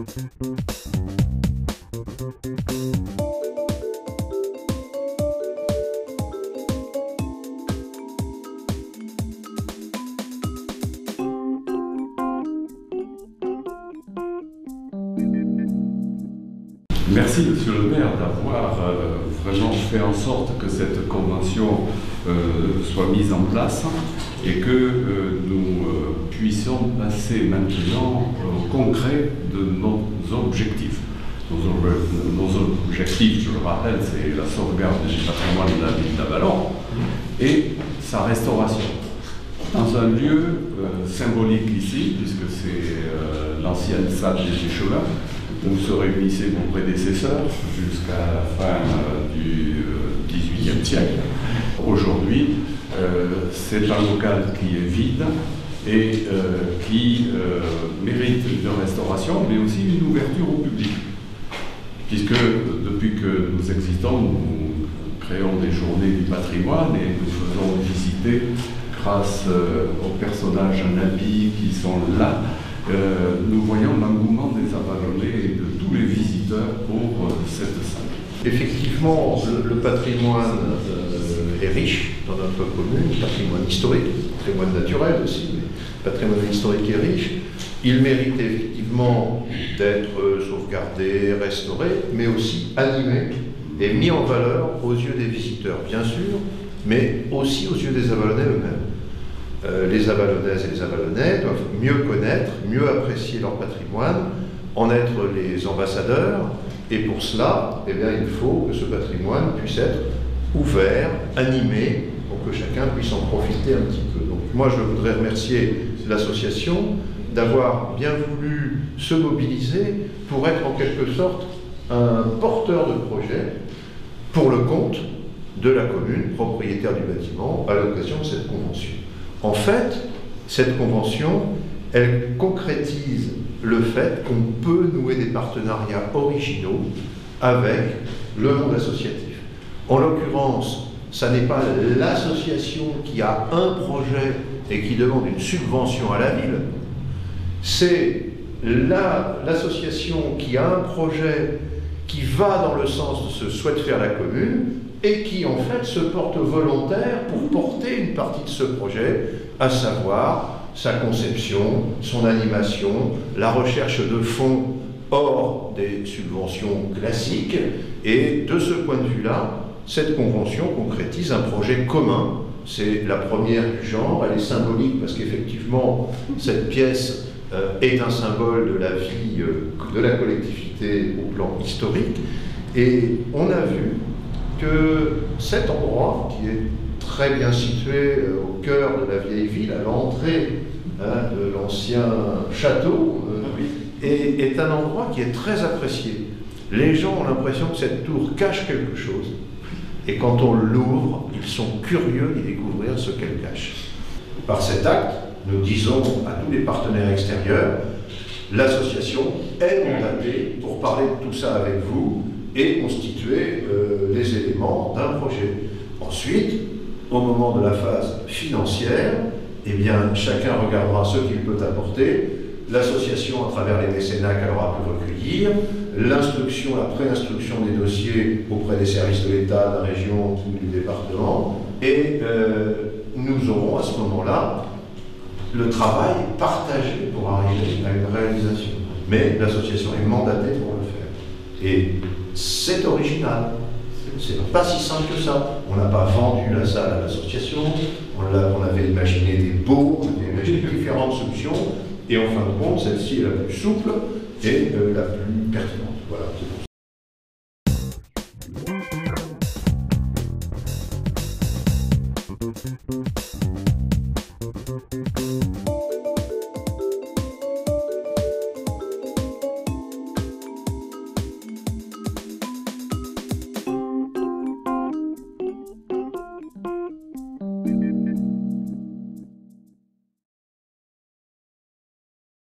Merci, Monsieur le maire, d'avoir vraiment fait en sorte que cette convention soit mise en place et que nous puissions passer maintenant au concret de nos objectifs. Nos objectifs, je le rappelle, c'est la sauvegarde du patrimoine de la ville d'Avallon et sa restauration. Dans un lieu symbolique ici, puisque c'est l'ancienne salle des échevins, où se réunissaient vos prédécesseurs jusqu'à la fin du XVIIIe siècle. Aujourd'hui, c'est un local qui est vide et qui mérite une restauration, mais aussi une ouverture au public. Puisque depuis que nous existons, nous créons des journées du patrimoine et nous faisons visiter, grâce aux personnages en habit qui sont là, nous voyons l'engouement des Avallonnais et de tous les visiteurs pour cette salle. Effectivement, le patrimoine est riche dans notre commune, patrimoine historique, patrimoine naturel aussi, mais patrimoine historique est riche. Il mérite effectivement d'être sauvegardé, restauré, mais aussi animé et mis en valeur aux yeux des visiteurs, bien sûr, mais aussi aux yeux des Avallonnais eux-mêmes. Les Avallonnaises et les Avallonnais doivent mieux connaître, mieux apprécier leur patrimoine, en être les ambassadeurs, et pour cela, eh bien, il faut que ce patrimoine puisse être ouvert, animé, pour que chacun puisse en profiter un petit peu. Donc moi, je voudrais remercier l'association d'avoir bien voulu se mobiliser pour être en quelque sorte un porteur de projet pour le compte de la commune, propriétaire du bâtiment, à l'occasion de cette convention. En fait, cette convention, elle concrétise le fait qu'on peut nouer des partenariats originaux avec le monde associatif. En l'occurrence, ça n'est pas l'association qui a un projet et qui demande une subvention à la ville, c'est l'association qui a un projet qui va dans le sens de ce que souhaite faire la commune et qui en fait se porte volontaire pour porter une partie de ce projet, à savoir sa conception, son animation, la recherche de fonds hors des subventions classiques. Et de ce point de vue-là, cette convention concrétise un projet commun. C'est la première du genre, elle est symbolique parce qu'effectivement, cette pièce est un symbole de la vie de la collectivité au plan historique. Et on a vu que cet endroit, qui est très bien situé au cœur de la vieille ville, à l'entrée de l'ancien château, est un endroit qui est très apprécié. Les gens ont l'impression que cette tour cache quelque chose. Et quand on l'ouvre, ils sont curieux d'y découvrir ce qu'elle cache. Par cet acte, nous disons à tous les partenaires extérieurs, l'association est mandatée pour parler de tout ça avec vous et constituer les éléments d'un projet. Ensuite, au moment de la phase financière, eh bien, chacun regardera ce qu'il peut apporter. L'association, à travers les mécénats qu'elle aura pu recueillir, l'instruction, la pré-instruction des dossiers auprès des services de l'État, de la région ou du département, et nous aurons à ce moment-là le travail partagé pour arriver à une réalisation. Mais l'association est mandatée pour le faire. Et c'est original. C'est pas si simple que ça. On n'a pas vendu la salle à l'association, on avait imaginé des baux, on avait imaginé différentes solutions, et en fin de compte, celle-ci est la plus souple et la plus pertinente.